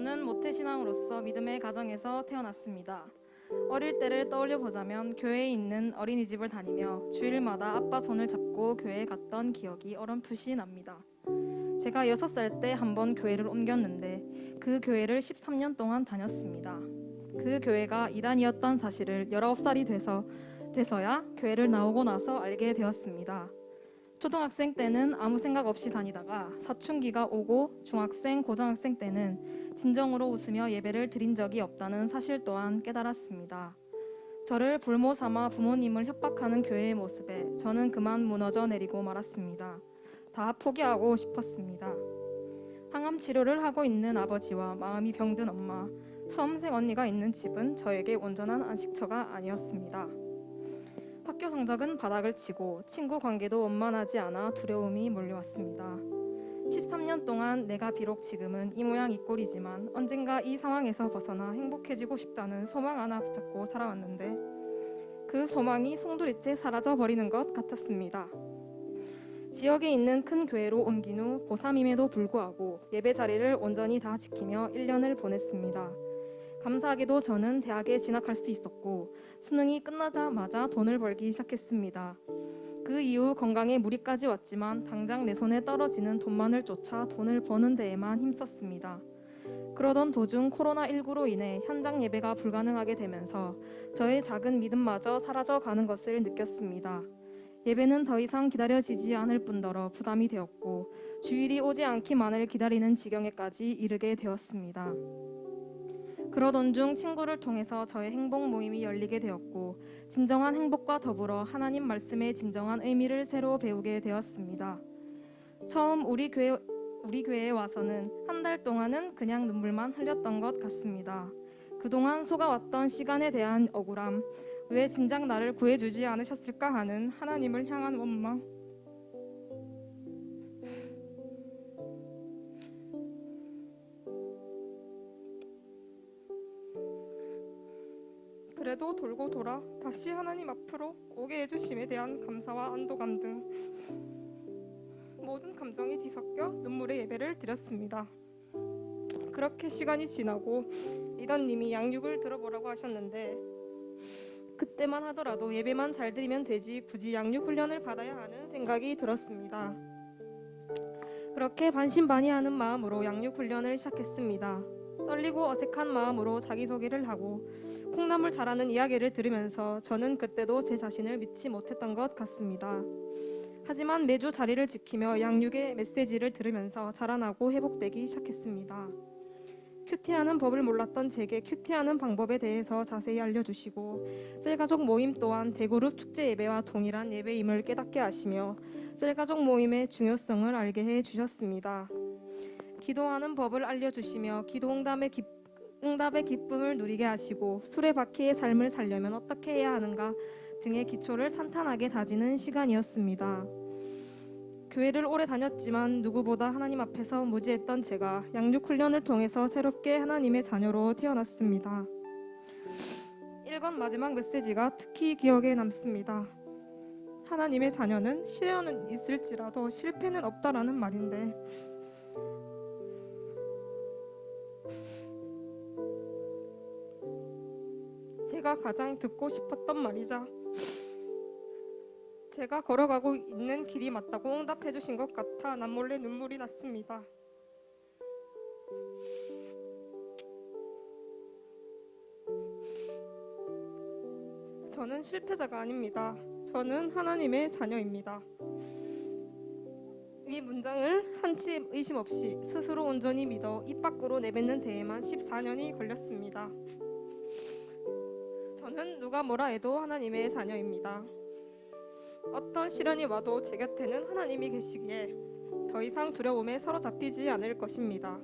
저는 모태신앙으로서 믿음의 가정에서 태어났습니다. 어릴 때를 떠올려 보자면 교회에 있는 어린이집을 다니며 주일마다 아빠 손을 잡고 교회에 갔던 기억이 어렴풋이 납니다. 제가 6살 때 한 번 교회를 옮겼는데 그 교회를 13년 동안 다녔습니다. 그 교회가 이단이었던 사실을 19살이 돼서야 교회를 나오고 나서 알게 되었습니다. 초등학생 때는 아무 생각 없이 다니다가 사춘기가 오고 중학생, 고등학생 때는 진정으로 웃으며 예배를 드린 적이 없다는 사실 또한 깨달았습니다. 저를 볼모 삼아 부모님을 협박하는 교회의 모습에 저는 그만 무너져 내리고 말았습니다. 다 포기하고 싶었습니다. 항암 치료를 하고 있는 아버지와 마음이 병든 엄마, 수험생 언니가 있는 집은 저에게 온전한 안식처가 아니었습니다. 학교 성적은 바닥을 치고 친구 관계도 원만하지 않아 두려움이 몰려왔습니다. 13년 동안 내가 비록 지금은 이 모양 이 꼴이지만 언젠가 이 상황에서 벗어나 행복해지고 싶다는 소망 하나 붙잡고 살아왔는데 그 소망이 송두리째 사라져 버리는 것 같았습니다. 지역에 있는 큰 교회로 옮긴 후 고3임에도 불구하고 예배 자리를 온전히 다 지키며 1년을 보냈습니다. 감사하게도 저는 대학에 진학할 수 있었고 수능이 끝나자마자 돈을 벌기 시작했습니다. 그 이후 건강에 무리까지 왔지만 당장 내 손에 떨어지는 돈만을 쫓아 돈을 버는 데에만 힘썼습니다. 그러던 도중 코로나19로 인해 현장 예배가 불가능하게 되면서 저의 작은 믿음마저 사라져가는 것을 느꼈습니다. 예배는 더 이상 기다려지지 않을 뿐더러 부담이 되었고 주일이 오지 않기만을 기다리는 지경에까지 이르게 되었습니다. 그러던 중 친구를 통해서 저의 행복 모임이 열리게 되었고 진정한 행복과 더불어 하나님 말씀의 진정한 의미를 새로 배우게 되었습니다. 처음 우리 교회에 와서는 한 달 동안은 그냥 눈물만 흘렸던 것 같습니다. 그동안 속아왔던 시간에 대한 억울함, 왜 진작 나를 구해주지 않으셨을까 하는 하나님을 향한 원망, 그래도 돌고 돌아 다시 하나님 앞으로 오게 해주심에 대한 감사와 안도감 등 모든 감정이 뒤섞여 눈물의 예배를 드렸습니다. 그렇게 시간이 지나고 리더님이 양육을 들어보라고 하셨는데 그때만 하더라도 예배만 잘 드리면 되지 굳이 양육 훈련을 받아야 하는 생각이 들었습니다. 그렇게 반신반의하는 마음으로 양육 훈련을 시작했습니다. 떨리고 어색한 마음으로 자기소개를 하고 콩나물 자라는 이야기를 들으면서 저는 그때도 제 자신을 믿지 못했던 것 같습니다. 하지만 매주 자리를 지키며 양육의 메시지를 들으면서 자라나고 회복되기 시작했습니다. 큐티하는 법을 몰랐던 제게 큐티하는 방법에 대해서 자세히 알려주시고 셀가족 모임 또한 대그룹 축제 예배와 동일한 예배임을 깨닫게 하시며 셀가족 모임의 중요성을 알게 해주셨습니다. 기도하는 법을 알려주시며 응답의 기쁨을 누리게 하시고 수레바퀴의 삶을 살려면 어떻게 해야 하는가 등의 기초를 탄탄하게 다지는 시간이었습니다. 교회를 오래 다녔지만 누구보다 하나님 앞에서 무지했던 제가 양육 훈련을 통해서 새롭게 하나님의 자녀로 태어났습니다. 1권 마지막 메시지가 특히 기억에 남습니다. 하나님의 자녀는 시련은 있을지라도 실패는 없다라는 말인데 제가 가장 듣고 싶었던 말이자 제가 걸어가고 있는 길이 맞다고 응답해 주신 것 같아 남몰래 눈물이 났습니다. 저는 실패자가 아닙니다. 저는 하나님의 자녀입니다. 이 문장을 한치 의심 없이 스스로 온전히 믿어 입 밖으로 내뱉는 데에만 14년이 걸렸습니다. 저는 누가 뭐라 해도 하나님의 자녀입니다. 어떤 시련이 와도 제 곁에는 하나님이 계시기에 더 이상 두려움에 사로잡히지 않을 것입니다.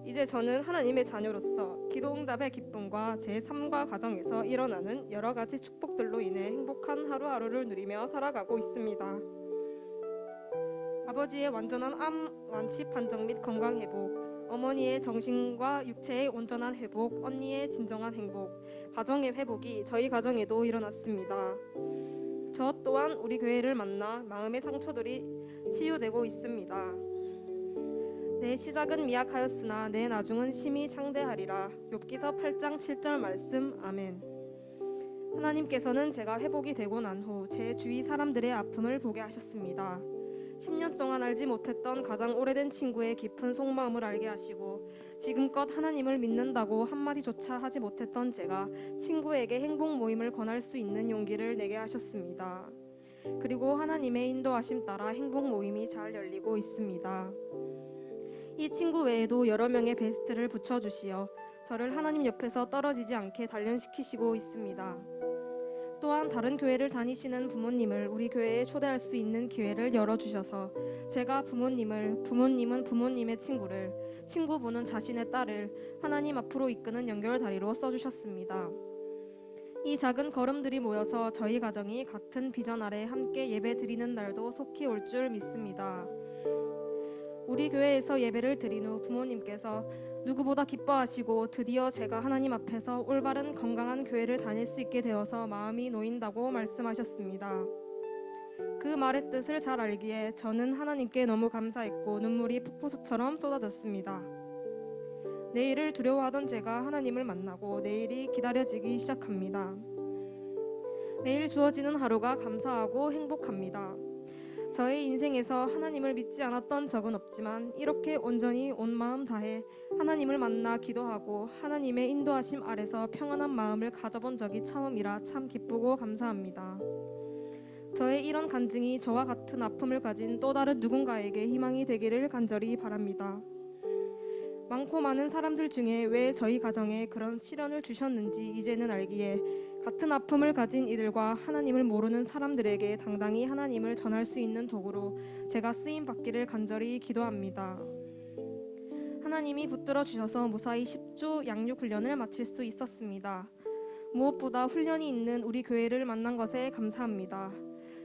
이제 저는 하나님의 자녀로서 기도응답의 기쁨과 제 삶과 가정에서 일어나는 여러 가지 축복들로 인해 행복한 하루하루를 누리며 살아가고 있습니다. 아버지의 완전한 암 완치 판정 및 건강 회복, 어머니의 정신과 육체의 온전한 회복, 언니의 진정한 행복, 가정의 회복이 저희 가정에도 일어났습니다. 저 또한 우리 교회를 만나 마음의 상처들이 치유되고 있습니다. 내 시작은 미약하였으나 내 나중은 심히 창대하리라. 욥기서 8장 7절 말씀. 아멘. 하나님께서는 제가 회복이 되고 난 후 제 주위 사람들의 아픔을 보게 하셨습니다. 10년 동안 알지 못했던 가장 오래된 친구의 깊은 속마음을 알게 하시고 지금껏 하나님을 믿는다고 한마디조차 하지 못했던 제가 친구에게 행복 모임을 권할 수 있는 용기를 내게 하셨습니다. 그리고 하나님의 인도하심 따라 행복 모임이 잘 열리고 있습니다. 이 친구 외에도 여러 명의 베스트를 붙여주시어 저를 하나님 옆에서 떨어지지 않게 단련시키시고 있습니다. 또한 다른 교회를 다니시는 부모님을 우리 교회에 초대할 수 있는 기회를 열어주셔서 제가 부모님은 부모님의 친구를, 친구분은 자신의 딸을 하나님 앞으로 이끄는 연결다리로 써주셨습니다. 이 작은 걸음들이 모여서 저희 가정이 같은 비전 아래 함께 예배 드리는 날도 속히 올 줄 믿습니다. 우리 교회에서 예배를 드린 후 부모님께서 누구보다 기뻐하시고 드디어 제가 하나님 앞에서 올바른 건강한 교회를 다닐 수 있게 되어서 마음이 놓인다고 말씀하셨습니다. 그 말의 뜻을 잘 알기에 저는 하나님께 너무 감사했고 눈물이 폭포수처럼 쏟아졌습니다. 내일을 두려워하던 제가 하나님을 만나고 내일이 기다려지기 시작합니다. 매일 주어지는 하루가 감사하고 행복합니다. 저의 인생에서 하나님을 믿지 않았던 적은 없지만 이렇게 온전히 온 마음 다해 하나님을 만나 기도하고 하나님의 인도하심 아래서 평안한 마음을 가져본 적이 처음이라 참 기쁘고 감사합니다. 저의 이런 간증이 저와 같은 아픔을 가진 또 다른 누군가에게 희망이 되기를 간절히 바랍니다. 많고 많은 사람들 중에 왜 저희 가정에 그런 시련을 주셨는지 이제는 알기에 같은 아픔을 가진 이들과 하나님을 모르는 사람들에게 당당히 하나님을 전할 수 있는 도구로 제가 쓰임 받기를 간절히 기도합니다. 하나님이 붙들어 주셔서 무사히 10주 양육 훈련을 마칠 수 있었습니다. 무엇보다 훈련이 있는 우리 교회를 만난 것에 감사합니다.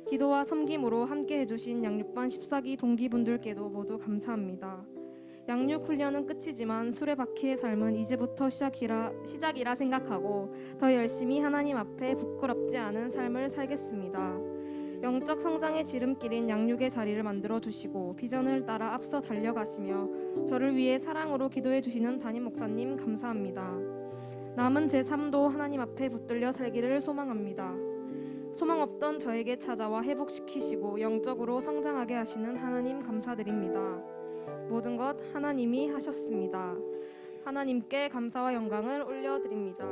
기도와 섬김으로 함께 해주신 양육반 14기 동기분들께도 모두 감사합니다. 양육 훈련은 끝이지만 수레바퀴의 삶은 이제부터 시작이라 생각하고 더 열심히 하나님 앞에 부끄럽지 않은 삶을 살겠습니다. 영적 성장의 지름길인 양육의 자리를 만들어 주시고 비전을 따라 앞서 달려가시며 저를 위해 사랑으로 기도해 주시는 담임 목사님 감사합니다. 남은 제 삶도 하나님 앞에 붙들려 살기를 소망합니다. 소망 없던 저에게 찾아와 회복시키시고 영적으로 성장하게 하시는 하나님 감사드립니다. 모든 것 하나님이 하셨습니다. 하나님께 감사와 영광을 올려드립니다.